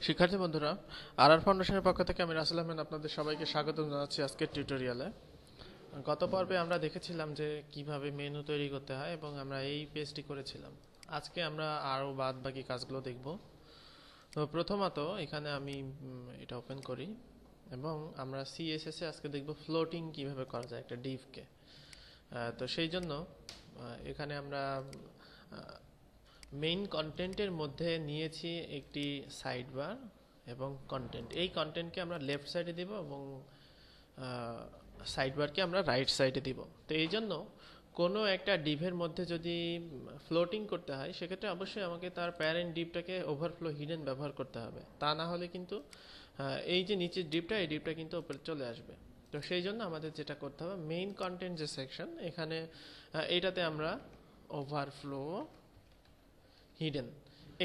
শিক্ষার্থী বন্ধুরা, আর ফাউন্ডেশনের পক্ষ থেকে আমি রাসেল আহমেদ আপনাদের সবাইকে স্বাগত জানাচ্ছি আজকের টিউটোরিয়ালে। গত পর্বে আমরা দেখেছিলাম যে কিভাবে মেনু তৈরি করতে হয় এবং আমরা এই পেজটি করেছিলাম। আজকে আমরা আরও বাদ বাকি কাজগুলো দেখব। তো প্রথমত এখানে আমি এটা ওপেন করি এবং আমরা সিএসএস এ আজকে দেখব ফ্লোটিং কিভাবে করা যায় একটা ডিভকে। তো সেই জন্য এখানে আমরা মেইন কন্টেন্টের মধ্যে নিয়েছি একটি সাইড বার এবং কন্টেন্ট। এই কন্টেন্টকে আমরা লেফট সাইডে দিব এবং সাইড বারকে আমরা রাইট সাইডে দিব। তো এই জন্য কোনো একটা ডিভের মধ্যে যদি ফ্লোটিং করতে হয় সেক্ষেত্রে অবশ্যই আমাকে তার প্যারেন্ট ডিভটাকে ওভারফ্লো হিডেন ব্যবহার করতে হবে, তা না হলে কিন্তু এই যে নিচের ডিভটা এই ডিভটা কিন্তু উপরে চলে আসবে। তো সেই জন্য আমাদের যেটা করতে হবে, মেইন কন্টেন্ট যে সেকশন এখানে এটাতে আমরা ওভারফ্লো হিডেন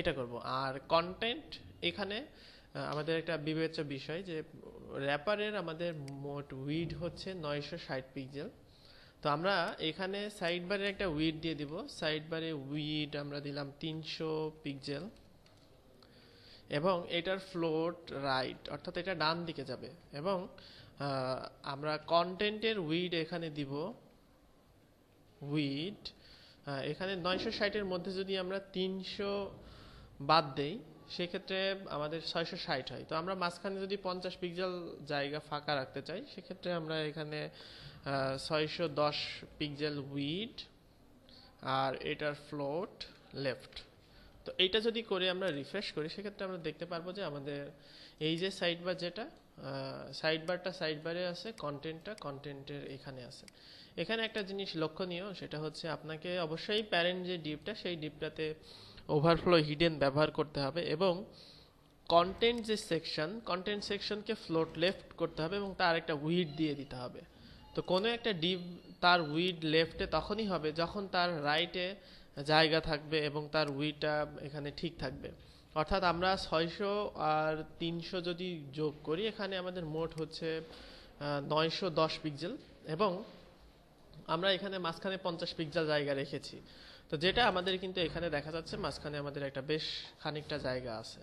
এটা করব। আর কন্টেন্ট এখানে আমাদের একটা বিবেচ্য বিষয় যে র্যাপারের আমাদের মোট উইড হচ্ছে 960 পিক্সেল। তো আমরা এখানে সাইড বারে একটা উইড দিয়ে দিব। সাইড বারে উইড আমরা দিলাম 300 পিক্সেল এবং এটার ফ্লোট রাইট, অর্থাৎ এটা ডান দিকে যাবে। এবং আমরা কন্টেন্টের উইড এখানে দিব উইড এখানে 960-এর মধ্যে যদি আমরা 300 বাদ দেই সেক্ষেত্রে আমাদের 660 হয়। তো আমরা মাঝখানে যদি 50 পিক্সেল জায়গা ফাঁকা রাখতে চাই সেক্ষেত্রে আমরা এখানে 610 পিক্সেল উইড আর এটার ফ্লোট লেফট। তো এইটা যদি করে আমরা রিফ্রেশ করি সেক্ষেত্রে আমরা দেখতে পারবো যে আমাদের এই যে সাইড বার, যেটা সাইড বারটা সাইড বারে আছে, কন্টেন্টটা কন্টেন্টের এখানে আছে। এখানে একটা জিনিস লক্ষণীয়, সেটা হচ্ছে আপনাকে অবশ্যই প্যারেন্ট যে ডিপটা সেই ডিপটাতে ওভারফ্লো হিডেন ব্যবহার করতে হবে এবং কন্টেন্ট যে সেকশন, কন্টেন্ট সেকশনকে ফ্লোট লেফট করতে হবে এবং তার একটা উইড দিয়ে দিতে হবে। তো কোনো একটা ডিপ তার উইড লেফটে তখনই হবে যখন তার রাইটে জায়গা থাকবে এবং তার উইডটা এখানে ঠিক থাকবে। অর্থাৎ আমরা 600 আর 300 যদি যোগ করি এখানে আমাদের মোট হচ্ছে 910 পিক্সেল এবং আমরা এখানে মাঝখানে 50 পিক্সেল জায়গা রেখেছি। তো যেটা আমাদের কিন্তু এখানে দেখা যাচ্ছে মাঝখানে আমাদের একটা বেশ খানিকটা জায়গা আছে।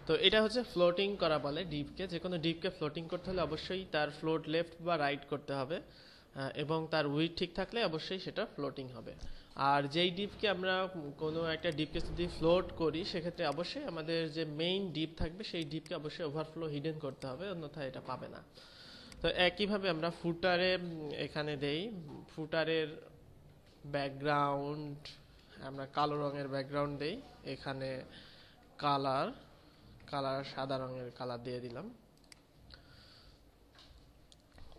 তো এটা হচ্ছে ফ্লোটিং করা বলে ডিপকে। যে কোনো ডিপকে ফ্লোটিং করতে হলে অবশ্যই তার ফ্লোট লেফট বা রাইট করতে হবে এবং তার উইড ঠিক থাকলে অবশ্যই সেটা ফ্লোটিং হবে। আর যেই ডিপকে আমরা কোনো একটা ডিপকে যদি ফ্লোট করি সেক্ষেত্রে অবশ্যই আমাদের যে মেইন ডিপ থাকবে সেই ডিপকে অবশ্যই ওভারফ্লো হিডেন করতে হবে, অন্যথায় এটা পাবে না। তো একইভাবে আমরা ফুটারে এখানে দেই, ফুটারের ব্যাকগ্রাউন্ড আমরা কালো রঙের ব্যাকগ্রাউন্ড দেই। এখানে কালার সাদা রঙের কালার দিয়ে দিলাম।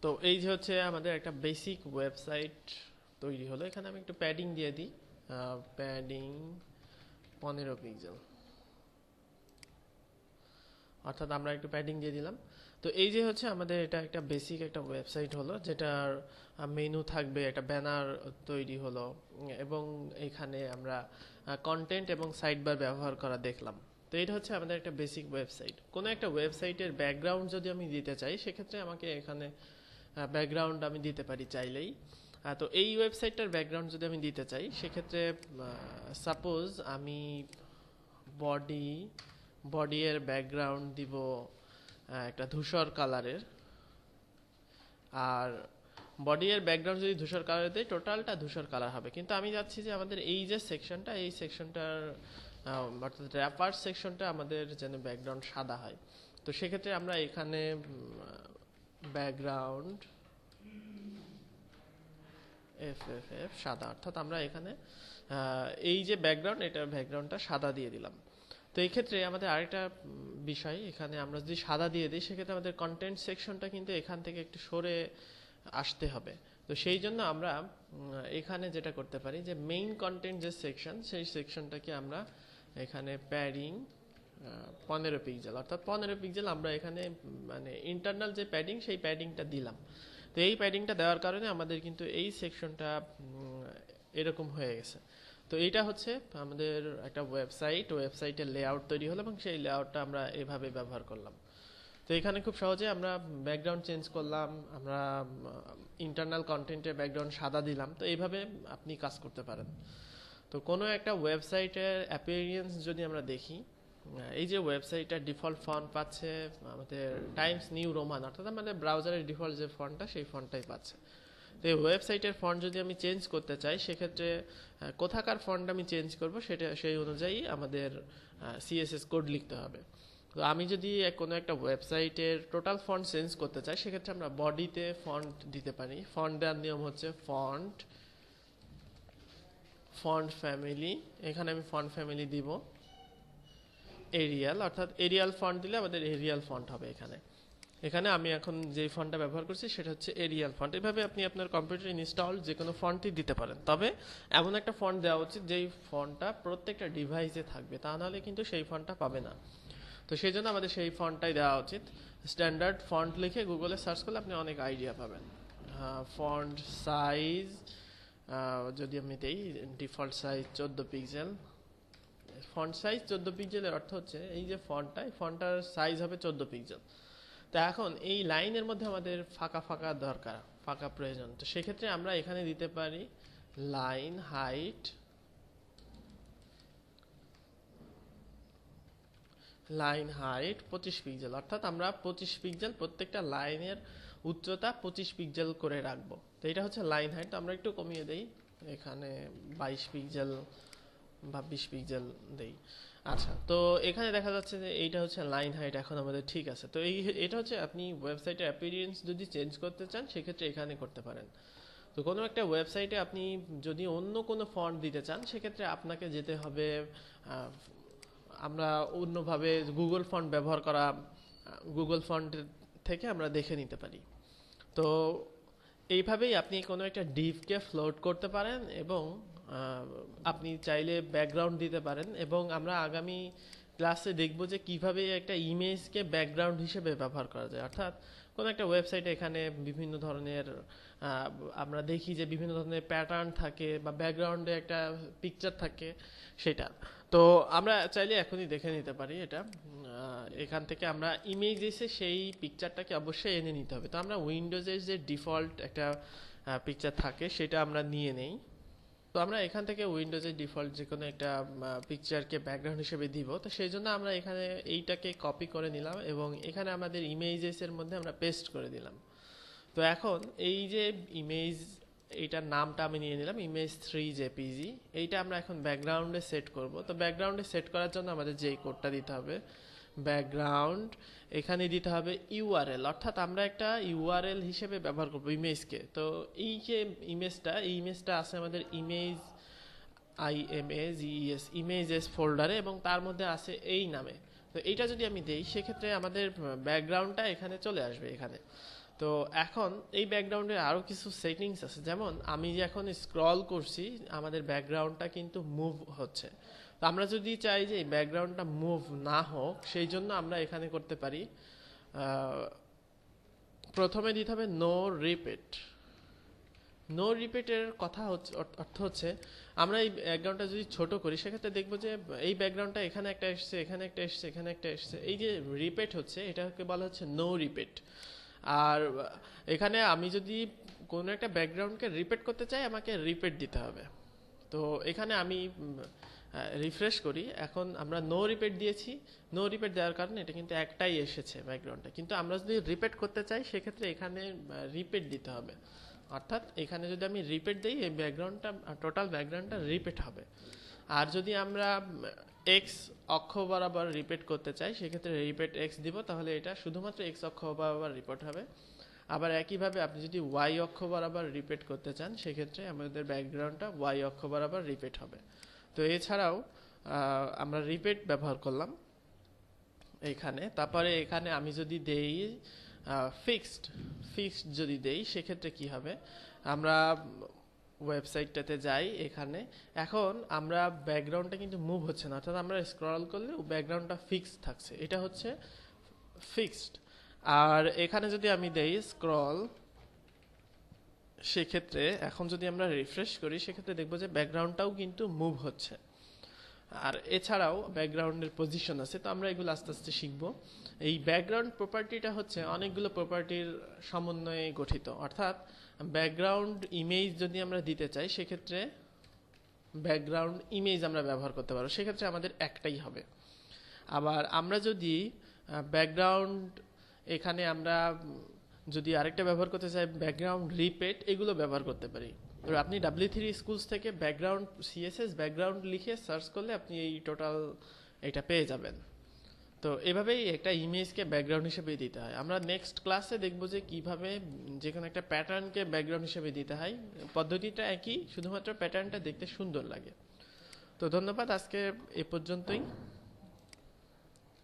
তো এই যে হচ্ছে আমাদের একটা বেসিক ওয়েবসাইট তৈরি হলো। এখানে আমি একটু প্যাডিং দিয়ে দিই, প্যাডিং 15 পিক্সেল, অর্থাৎ আমরা একটু প্যাডিং দিয়ে দিলাম। তো এই যে হচ্ছে আমাদের এটা একটা বেসিক একটা ওয়েবসাইট হলো, যেটার মেনু থাকবে, একটা ব্যানার তৈরি হলো এবং এখানে আমরা কন্টেন্ট এবং সাইড বার ব্যবহার করা দেখলাম। তো এটা হচ্ছে আমাদের একটা বেসিক ওয়েবসাইট। কোনো একটা ওয়েবসাইটের ব্যাকগ্রাউন্ড যদি আমি দিতে চাই সেক্ষেত্রে আমাকে এখানে ব্যাকগ্রাউন্ড আমি দিতে পারি চাইলেই। তো এই ওয়েবসাইটটার ব্যাকগ্রাউন্ড যদি আমি দিতে চাই সেক্ষেত্রে সাপোজ আমি বডি এর ব্যাকগ্রাউন্ড দিব একটা ধূসর কালারের। আর বডি এর ব্যাকগ্রাউন্ড যদি ধূসর কালার দেয় টোটালটা ধূসর কালার হবে, কিন্তু আমি চাচ্ছি যে আমাদের এই যে সেকশনটা, এই সেকশনটার অর্থাৎ র্যাপার সেকশনটা আমাদের যেন ব্যাকগ্রাউন্ড সাদা হয়। তো সেক্ষেত্রে আমরা এখানে ব্যাকগ্রাউন্ড FFF সাদা, অর্থাৎ আমরা এখানে এই যে ব্যাকগ্রাউন্ড, এটা ব্যাকগ্রাউন্ডটা সাদা দিয়ে দিলাম। তো এই ক্ষেত্রে আমাদের আরেকটা বিষয়, এখানে আমরা যদি সাদা দিয়ে দিই সেক্ষেত্রে আমাদের কন্টেন্ট সেকশনটা কিন্তু এখান থেকে একটু সরে আসতে হবে। তো সেই জন্য আমরা এখানে যেটা করতে পারি যে মেইন কন্টেন্ট যে সেকশন সেই সেকশনটাকে আমরা এখানে প্যাডিং 15 পিক্সেল, অর্থাৎ 15 পিক্সেল আমরা এখানে মানে ইন্টারনাল যে প্যাডিং সেই প্যাডিংটা দিলাম। তো এই প্যাডিংটা দেওয়ার কারণে আমাদের কিন্তু এই সেকশনটা এরকম হয়ে গেছে। তো এইটা হচ্ছে আমাদের একটা ওয়েবসাইটের লেআউট তৈরি হলো এবং সেই লেআউটটা আমরা এভাবে ব্যবহার করলাম। তো এখানে খুব সহজে আমরা ব্যাকগ্রাউন্ড চেঞ্জ করলাম, আমরা ইন্টারনাল কন্টেন্টের ব্যাকগ্রাউন্ড সাদা দিলাম। তো এইভাবে আপনি কাজ করতে পারেন। তো কোনো একটা ওয়েবসাইটের অ্যাপিয়ারেন্স যদি আমরা দেখি এই যে ওয়েবসাইটটা ডিফল্ট ফন্ট পাচ্ছে আমাদের টাইমস নিউ রোমান, অর্থাৎ আমাদের ব্রাউজারের ডিফল্ট যে ফন্টটা সেই ফন্টটাই পাচ্ছে। তো এই ওয়েবসাইটের ফন্ট যদি আমি চেঞ্জ করতে চাই সেক্ষেত্রে কোথাকার ফন্ট আমি চেঞ্জ করব সেটা সেই অনুযায়ী আমাদের সিএসএস কোড লিখতে হবে। তো আমি যদি কোনো একটা ওয়েবসাইটের টোটাল ফন্ট চেঞ্জ করতে চাই সেক্ষেত্রে আমরা বডিতে ফন্ট দিতে পারি। ফন্ট দেওয়ার নিয়ম হচ্ছে ফন্ট ফ্যামিলি, এখানে আমি ফন্ট ফ্যামিলি দিব এরিয়াল, অর্থাৎ এরিয়াল ফন্ট দিলে আমাদের এরিয়াল ফন্ট হবে। এখানে আমি এখন যে ফন্টটা ব্যবহার করছি সেটা হচ্ছে এরিয়াল ফন্ট। এভাবে আপনি আপনার কম্পিউটারে ইনস্টল যে কোনো ফন্টই দিতে পারেন, তবে এমন একটা ফন্ট দেওয়া উচিত যেই ফন্টটা প্রত্যেকটা ডিভাইসে থাকবে, তা নাহলে কিন্তু সেই ফন্টটা পাবে না। তো সেই জন্য আমাদের সেই ফন্টটাই দেওয়া উচিত। স্ট্যান্ডার্ড ফন্ট লিখে গুগলে সার্চ করলে আপনি অনেক আইডিয়া পাবেন। ফন্ট সাইজ যদি আমি দেই default size 14 pixel. Font size 14 পিক্সেলের অর্থ হচ্ছে এই যে ফন্টটা, এই ফন্টটার সাইজ হবে 14 পিক্সেল। তো এখন এই লাইনের মধ্যে আমাদের ফাঁকা ফাঁকা দরকার, ফাঁকা প্রয়োজন। তো সেক্ষেত্রে আমরা এখানে দিতে পারি লাইন হাইট 25 পিক্সেল, অর্থাৎ আমরা 25 পিক্সেল প্রত্যেকটা লাইনের উচ্চতা 25 পিক্সেল করে রাখবো। তো এটা হচ্ছে লাইন হাইট। তো আমরা একটু কমিয়ে দেই, এখানে 22 পিক্সেল বা 20 পিক্সেল দেই। আচ্ছা, তো এখানে দেখা যাচ্ছে যে এইটা হচ্ছে লাইন হাইট এখন আমাদের ঠিক আছে। তো এটা হচ্ছে আপনি ওয়েবসাইটের অ্যাপিয়ারেন্স যদি চেঞ্জ করতে চান সেক্ষেত্রে এখানে করতে পারেন। তো কোনো একটা ওয়েবসাইটে আপনি যদি অন্য কোনো ফন্ট দিতে চান সেক্ষেত্রে আপনাকে যেতে হবে, আমরা অন্যভাবে গুগল ফন্ট ব্যবহার করা, গুগল ফন্ট থেকে আমরা দেখে নিতে পারি। তো এইভাবেই আপনি কোনো একটা ডিভকে ফ্লোট করতে পারেন এবং আপনি চাইলে ব্যাকগ্রাউন্ড দিতে পারেন। এবং আমরা আগামী ক্লাসে দেখব যে কিভাবে একটা ইমেজকে ব্যাকগ্রাউন্ড হিসেবে ব্যবহার করা যায়। অর্থাৎ কোনো একটা ওয়েবসাইটে এখানে বিভিন্ন ধরনের আমরা দেখি যে বিভিন্ন ধরনের প্যাটার্ন থাকে বা ব্যাকগ্রাউন্ডে একটা পিকচার থাকে সেটা। তো আমরা চাইলে এখনই দেখে নিতে পারি এটা। এখান থেকে আমরা ইমেজেসে সেই পিকচারটাকে অবশ্যই এনে নিতে হবে। তো আমরা উইন্ডোজের যে ডিফল্ট একটা পিকচার থাকে সেটা আমরা নিয়ে নেই। তো আমরা এখান থেকে উইন্ডোজের ডিফল্ট যে কোনো একটা পিকচারকে ব্যাকগ্রাউন্ড হিসেবে দিব। তো সেই জন্য আমরা এখানে এইটাকে কপি করে নিলাম এবং এখানে আমাদের ইমেজেসের মধ্যে আমরা পেস্ট করে দিলাম। তো এখন এই যে ইমেজ, এইটার নামটা আমি নিয়ে নিলাম image3 jpg। এইটা আমরা এখন ব্যাকগ্রাউন্ডে সেট করব। তো ব্যাকগ্রাউন্ডে সেট করার জন্য আমাদের যেই কোডটা দিতে হবে ব্যাকগ্রাউন্ড, এখানে দিতে হবে ইউআরএল, অর্থাৎ আমরা একটা ইউআরএল হিসেবে ব্যবহার করব ইমেজকে। তো এই যে এই ইমেজটা আছে আমাদের ইমেজেস ফোল্ডারে এবং তার মধ্যে আছে এই নামে। তো এইটা যদি আমি দেই সেক্ষেত্রে আমাদের ব্যাকগ্রাউন্ডটা এখানে চলে আসবে এখানে। তো এখন এই ব্যাকগ্রাউন্ডে আরও কিছু সেটিংস আছে, যেমন আমি যে এখন স্ক্রল করছি আমাদের ব্যাকগ্রাউন্ডটা কিন্তু মুভ হচ্ছে। তো আমরা যদি চাই যে এই ব্যাকগ্রাউন্ডটা মুভ না হোক সেই জন্য আমরা এখানে করতে পারি, প্রথমে দিতে হবে নো রিপিট। নো রিপিটের কথা হচ্ছে, অর্থ হচ্ছে আমরা এই ব্যাকগ্রাউন্ডটা যদি ছোট করি সেক্ষেত্রে দেখবো যে এই ব্যাকগ্রাউন্ডটা এখানে একটা এসছে, এখানে একটা এসছে, এখানে একটা এসছে। এই যে রিপিট হচ্ছে এটাকে বলা হচ্ছে নো রিপিট। আর এখানে আমি যদি কোনো একটা ব্যাকগ্রাউন্ডকে রিপিট করতে চাই আমাকে রিপিট দিতে হবে। তো এখানে আমি রিফ্রেশ করি, এখন আমরা নো রিপিট দিয়েছি। নো রিপিট দেওয়ার কারণে এটা কিন্তু একটাই এসেছে ব্যাকগ্রাউন্ডটা, কিন্তু আমরা যদি রিপিট করতে চাই সেক্ষেত্রে এখানে রিপিট দিতে হবে। অর্থাৎ এখানে যদি আমি রিপিট দিই এই ব্যাকগ্রাউন্ডটা টোটাল ব্যাকগ্রাউন্ডটা রিপিট হবে। আর যদি আমরা এক্স অক্ষ বরাবর রিপিট করতে চাই সেক্ষেত্রে রিপিট এক্স দিব, তাহলে এটা শুধুমাত্র এক্স অক্ষ বরাবর রিপিট হবে। আবার একইভাবে আপনি যদি ওয়াই অক্ষ বরাবর রিপিট করতে চান সেক্ষেত্রে আমাদের ব্যাকগ্রাউন্ডটা ওয়াই অক্ষ বরাবর রিপিট হবে। তো এছাড়াও আমরা রিপিট ব্যবহার করলাম এইখানে। তারপরে এখানে আমি যদি দেই ফিক্সড যদি দেই সেক্ষেত্রে কি হবে, আমরা ওয়েবসাইটটাতে যাই, এখানে এখন আমরা ব্যাকগ্রাউন্ডটা কিন্তু মুভ হচ্ছে না, অর্থাৎ আমরা স্ক্রল করলে ব্যাকগ্রাউন্ডটা ফিক্সড থাকছে, এটা হচ্ছে ফিক্সড। আর এখানে যদি আমি দেই স্ক্রল সেক্ষেত্রে এখন যদি আমরা রিফ্রেশ করি সেক্ষেত্রে দেখবো যে ব্যাকগ্রাউন্ডটাও কিন্তু মুভ হচ্ছে। আর এছাড়াও ব্যাকগ্রাউন্ডের পজিশন আছে, তো আমরা এগুলো আস্তে আস্তে শিখবো। এই ব্যাকগ্রাউন্ড প্রপার্টিটা হচ্ছে অনেকগুলো প্রপার্টির সমন্বয়ে গঠিত, অর্থাৎ ব্যাকগ্রাউন্ড ইমেজ যদি আমরা দিতে চাই সেক্ষেত্রে ব্যাকগ্রাউন্ড ইমেজ আমরা ব্যবহার করতে পারবো, সেক্ষেত্রে আমাদের একটাই হবে। আবার আমরা যদি ব্যাকগ্রাউন্ড এখানে আমরা যদি আরেকটা ব্যবহার করতে চাই ব্যাকগ্রাউন্ড রিপেট, এগুলো ব্যবহার করতে পারি। তো আপনি W3 স্কুলস থেকে ব্যাকগ্রাউন্ড CSS ব্যাকগ্রাউন্ড লিখে সার্চ করলে আপনি এই টোটাল এটা পেয়ে যাবেন। তো এভাবেই একটা ইমেজকে ব্যাকগ্রাউন্ড হিসেবে দিতে হয়। আমরা নেক্সট ক্লাসে দেখবো যে কিভাবে যে কোনো একটা প্যাটার্নকে ব্যাকগ্রাউন্ড হিসেবে দিতে হয়। পদ্ধতিটা একই, শুধুমাত্র প্যাটার্নটা দেখতে সুন্দর লাগে। তো ধন্যবাদ, আজকে এ পর্যন্তই।